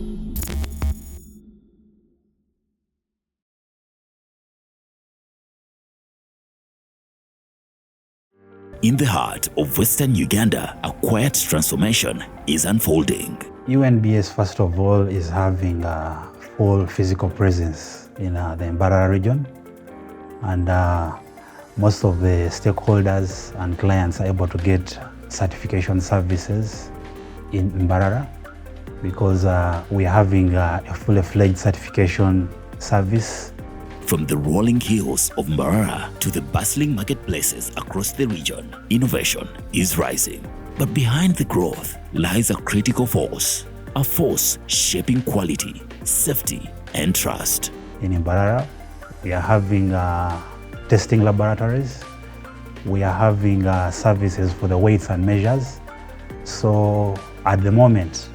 In the heart of Western Uganda, a quiet transformation is unfolding. UNBS, first of all, is having a full physical presence in the Mbarara region, and most of the stakeholders and clients are able to get certification services in Mbarara because we are having a fully fledged certification service. From the rolling hills of Mbarara to the bustling marketplaces across the region, innovation is rising. But behind the growth lies a critical force, a force shaping quality, safety, and trust. In Mbarara, we are having testing laboratories. We are having services for the weights and measures. So at the moment,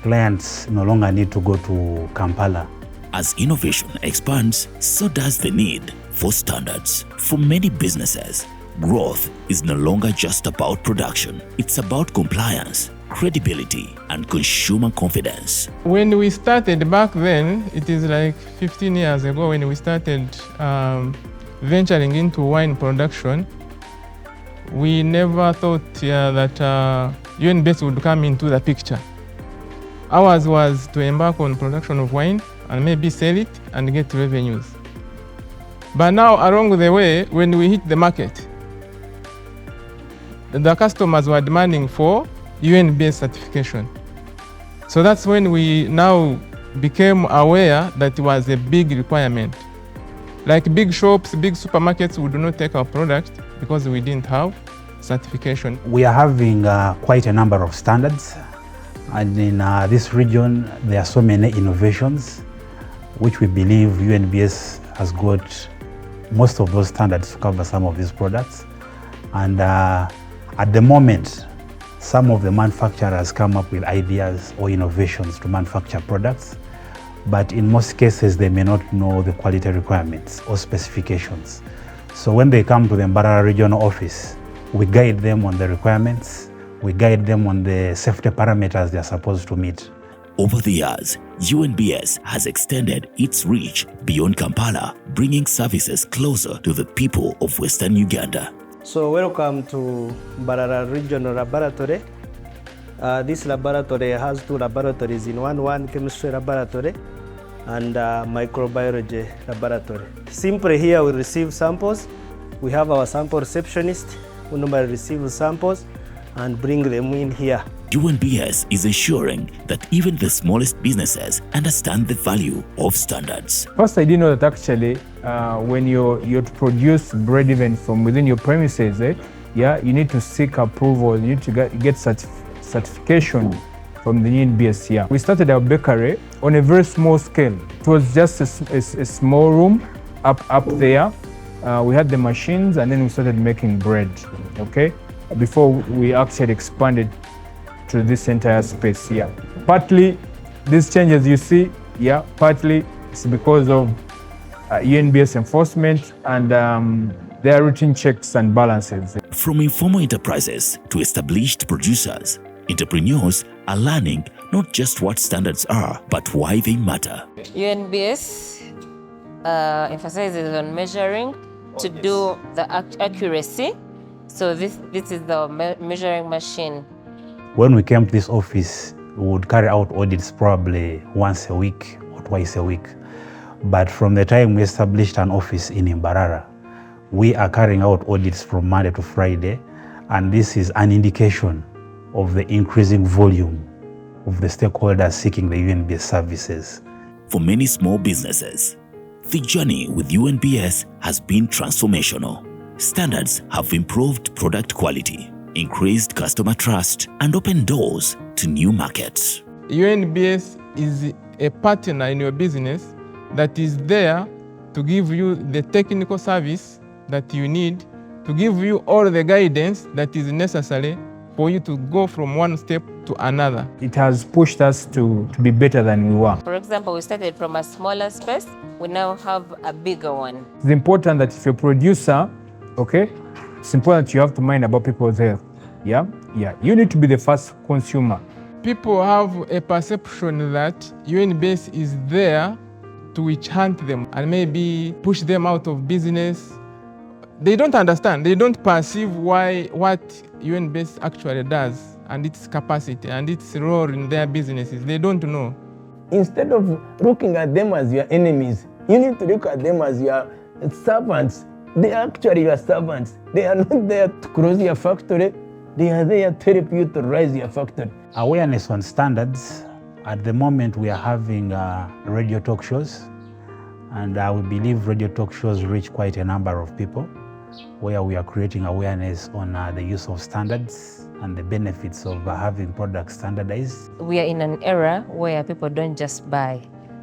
clients no longer need to go to Kampala. As innovation expands, so does the need for standards. For many businesses, growth is no longer just about production. It's about compliance, credibility, and consumer confidence. When we started back then, it is like 15 years ago when we started venturing into wine production, we never thought that UNBS would come into the picture. Ours was to embark on production of wine and maybe sell it and get revenues. But now along the way, when we hit the market, the customers were demanding for UNBS certification. So that's when we now became aware that it was a big requirement. Like big shops, big supermarkets would not take our product because we didn't have certification. We are having quite a number of standards, and in this region there are so many innovations which we believe UNBS has got most of those standards to cover some of these products. And at the moment, some of the manufacturers come up with ideas or innovations to manufacture products, but in most cases they may not know the quality requirements or specifications. So when they come to the Mbarara regional office, we guide them on the requirements, we guide them on the safety parameters they are supposed to meet. Over the years, UNBS has extended its reach beyond Kampala, bringing services closer to the people of Western Uganda. So welcome to Mbarara Regional Laboratory. This laboratory has two laboratories in one chemistry laboratory and microbiology laboratory. Simply here we receive samples. We have our sample receptionist who normally receives samples and bring them in here. UNBS is ensuring that even the smallest businesses understand the value of standards. First, I didn't know that actually when you're to produce bread even from within your premises, you need to seek approval, you need to get certification from the UNBS here. We started our bakery on a very small scale. It was just a small room up there. We had the machines and then we started making bread, okay? Before we actually expanded to this entire space here. Partly, these changes you see, partly it's because of UNBS enforcement and their routine checks and balances. From informal enterprises to established producers, entrepreneurs are learning not just what standards are, but why they matter. UNBS emphasizes on measuring to do the accuracy. So this is the measuring machine. When we came to this office, we would carry out audits probably once a week or twice a week. But from the time we established an office in Mbarara, we are carrying out audits from Monday to Friday, and this is an indication of the increasing volume of the stakeholders seeking the UNBS services. For many small businesses, the journey with UNBS has been transformational. Standards have improved product quality, increased customer trust, and opened doors to new markets. UNBS is a partner in your business that is there to give you the technical service that you need, to give you all the guidance that is necessary for you to go from one step to another. It has pushed us to be better than we were. For example, we started from a smaller space, we now have a bigger one. It's important that if you're a producer, okay, it's important you have to mind about people's health. You need to be the first consumer. People have a perception that UNBS is there to witch hunt them and maybe push them out of business. They don't understand, they don't perceive what UNBS actually does and its capacity and its role in their businesses. They don't know. Instead of looking at them as your enemies, you need to look at them as your servants. They are actually your servants. They are not there to close your factory. They are there to help you to rise your factory. Awareness on standards. At the moment, we are having radio talk shows, and we believe radio talk shows reach quite a number of people, where we are creating awareness on the use of standards and the benefits of having products standardized. We are in an era where people don't just buy.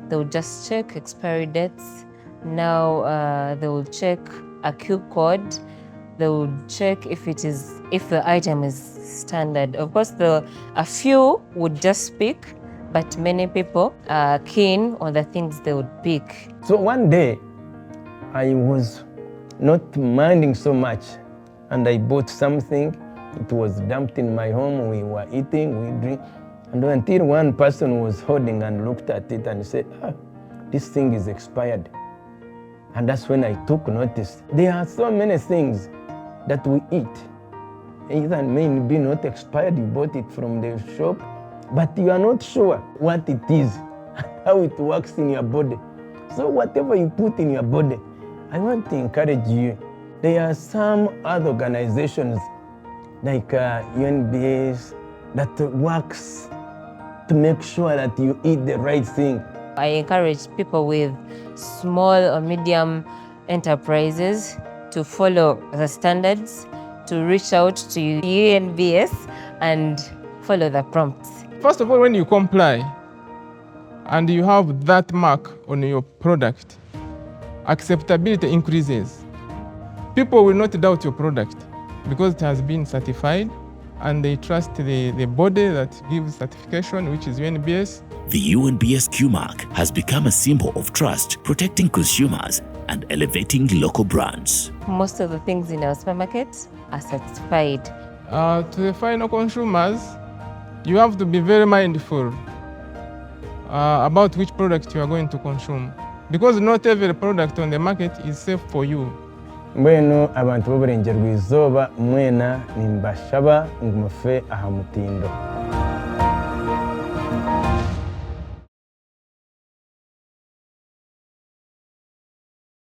They will just check expiry dates. Now they will check a Q code. They will check if the item is standard. Of course, a few would just pick, but many people are keen on the things they would pick. So one day, I was not minding so much, and I bought something. It was dumped in my home. We were eating, we drink, and until one person was holding and looked at it and said, this thing is expired. And that's when I took notice. There are so many things that we eat. Either may be not expired, you bought it from the shop, but you are not sure what it is, how it works in your body. So whatever you put in your body, I want to encourage you. There are some other organizations like UNBS that works to make sure that you eat the right thing. I encourage people with small or medium enterprises to follow the standards, to reach out to UNBS and follow the prompts. First of all, when you comply and you have that mark on your product, acceptability increases. People will not doubt your product because it has been certified and they trust the body that gives certification, which is UNBS. The UNBS Q mark has become a symbol of trust, protecting consumers and elevating local brands. Most of the things in our supermarkets are certified. To the final consumers, you have to be very mindful about which product you are going to consume, because not every product on the market is safe for you. Mbwenu abantu b'oburengerwa izooba mwena nimbashaba ngumufe aha mutindo.